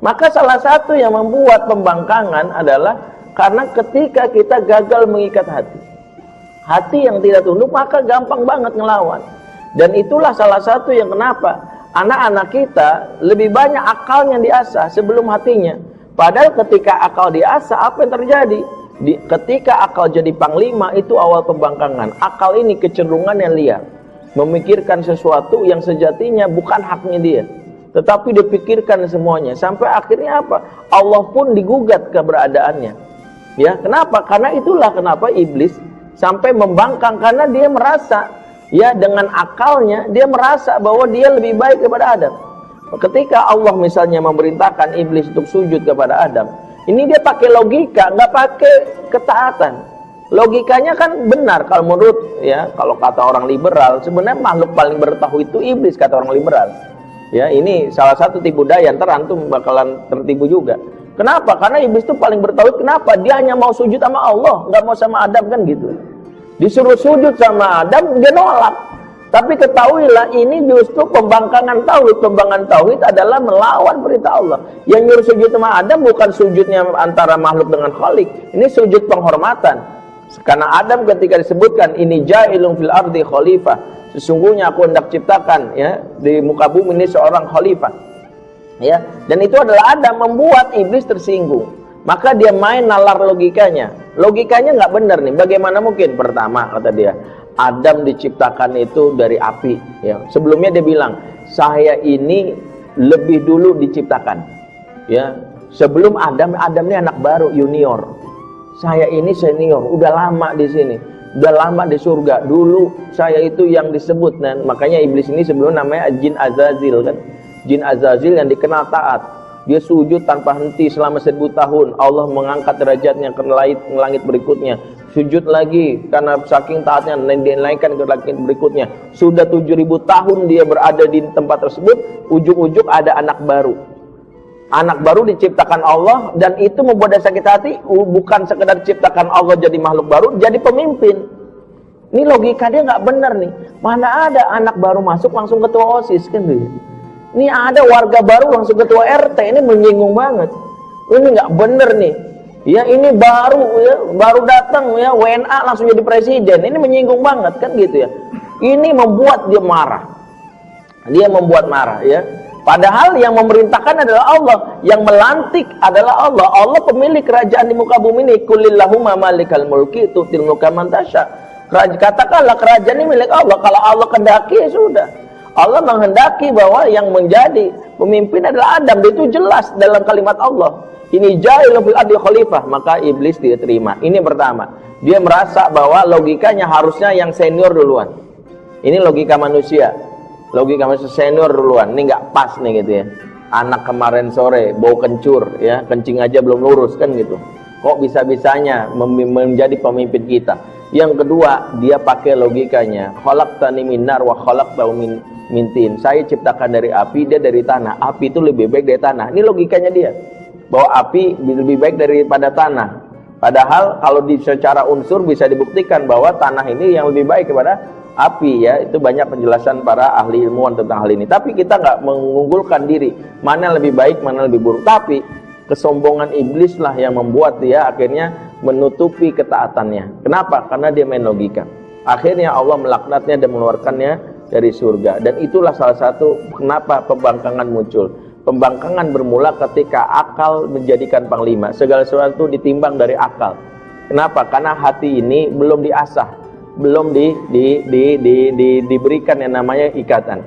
Maka salah satu yang membuat pembangkangan adalah karena ketika kita gagal mengikat hati. Hati yang tidak tunduk maka gampang banget ngelawan. Dan itulah salah satu yang kenapa anak-anak kita lebih banyak akalnya diasah sebelum hatinya. Padahal ketika akal diasah, apa yang terjadi? Ketika akal jadi panglima, itu awal pembangkangan. Akal ini kecenderungannya liar, memikirkan sesuatu yang sejatinya bukan haknya dia, tetapi dipikirkan semuanya. Sampai akhirnya apa? Allah pun digugat keberadaannya. Ya, kenapa? Karena itulah kenapa iblis sampai membangkang, karena dia merasa, ya, dengan akalnya dia merasa bahwa dia lebih baik daripada Adam. Ketika Allah misalnya memerintahkan iblis untuk sujud kepada Adam, ini dia pakai logika, nggak pakai ketaatan. Logikanya kan benar kalau menurut, ya, kalau kata orang liberal, sebenarnya makhluk paling bertauhid itu iblis, kata orang liberal. Ya, ini salah satu tipu daya, ntar antum bakalan tertipu juga. Kenapa? Karena iblis itu paling bertauhid. Kenapa? Dia hanya mau sujud sama Allah, nggak mau sama Adam, kan gitu. Disuruh sujud sama Adam, dia nolak. Tapi ketahuilah, ini justru pembangkangan tauhid. Pembangkangan tauhid adalah melawan perintah Allah. Yang nyuruh sujud sama Adam bukan sujudnya antara makhluk dengan khalik. Ini sujud penghormatan. Karena Adam ketika disebutkan, ini ja'ilun fil ardi khalifah, sesungguhnya aku hendak ciptakan, ya, di muka bumi ini seorang khalifah. Ya, dan itu adalah Adam, membuat iblis tersinggung. Maka dia main nalar logikanya. Logikanya nggak benar nih. Bagaimana mungkin? Pertama, kata dia, Adam diciptakan itu dari api. Ya, sebelumnya dia bilang, saya ini lebih dulu diciptakan. Ya, sebelum Adam, Adam ini anak baru, junior. Saya ini senior, udah lama di sini, udah lama di surga. Dulu saya itu yang disebut, dan makanya iblis ini sebelum namanya Jin Azazil, kan? Jin Azazil yang dikenal taat. Dia sujud tanpa henti selama 1000 tahun. Allah mengangkat derajatnya ke langit berikutnya. Sujud lagi karena saking taatnya, dinaikkan ke langit berikutnya. Sudah 7000 tahun dia berada di tempat tersebut. Ujuk-ujuk ada anak baru. Anak baru diciptakan Allah, dan itu membuat dia sakit hati. Bukan sekedar diciptakan Allah jadi makhluk baru, jadi pemimpin. Ini logika dia nggak benar nih. Mana ada anak baru masuk langsung ketua OSIS, kan gitu. Ini ada warga baru langsung ketua RT, ini menyinggung banget. Ini nggak bener nih. Ya, ini baru, ya, baru datang, ya, WNA langsung jadi presiden. Ini menyinggung banget, kan gitu ya. Ini membuat dia marah. Dia membuat marah, ya. Padahal yang memerintahkan adalah Allah, yang melantik adalah Allah. Allah pemilik kerajaan di muka bumi ini. Qulillahumma malikal mulki tu'til mulka man tasya. Katakanlah kerajaan ini milik Allah. Kalau Allah kehendaki, ya sudah. Allah menghendaki bahwa yang menjadi pemimpin adalah Adam. Itu jelas dalam kalimat Allah. Ini ja'ilun fil ardi khalifah. Maka iblis tidak terima. Ini pertama. Dia merasa bahwa logikanya harusnya yang senior duluan. Ini logika manusia. Logika manusia, senior duluan. Ini nggak pas nih gitu ya. Anak kemarin sore bau kencur, ya, kencing aja belum lurus, kan gitu. Kok bisa-bisanya menjadi pemimpin kita? Yang kedua, dia pakai logikanya. Khalaqtani min nar wa khalaqtahu min tin. Saya ciptakan dari api, dia dari tanah. Api itu lebih baik dari tanah. Ini logikanya dia. Bahwa api lebih baik daripada tanah. Padahal kalau secara unsur bisa dibuktikan bahwa tanah ini yang lebih baik daripada api, ya. Itu banyak penjelasan para ahli ilmuwan tentang hal ini. Tapi kita nggak mengunggulkan diri mana lebih baik, mana lebih buruk. Tapi kesombongan iblis lah yang membuat dia akhirnya menutupi ketaatannya. Kenapa? Karena dia main logika. Akhirnya Allah melaknatnya dan mengeluarkannya dari surga. Dan itulah salah satu kenapa pembangkangan muncul. Pembangkangan bermula ketika akal menjadikan panglima. Segala sesuatu ditimbang dari akal. Kenapa? Karena hati ini belum diasah, belum diberikan yang namanya ikatan.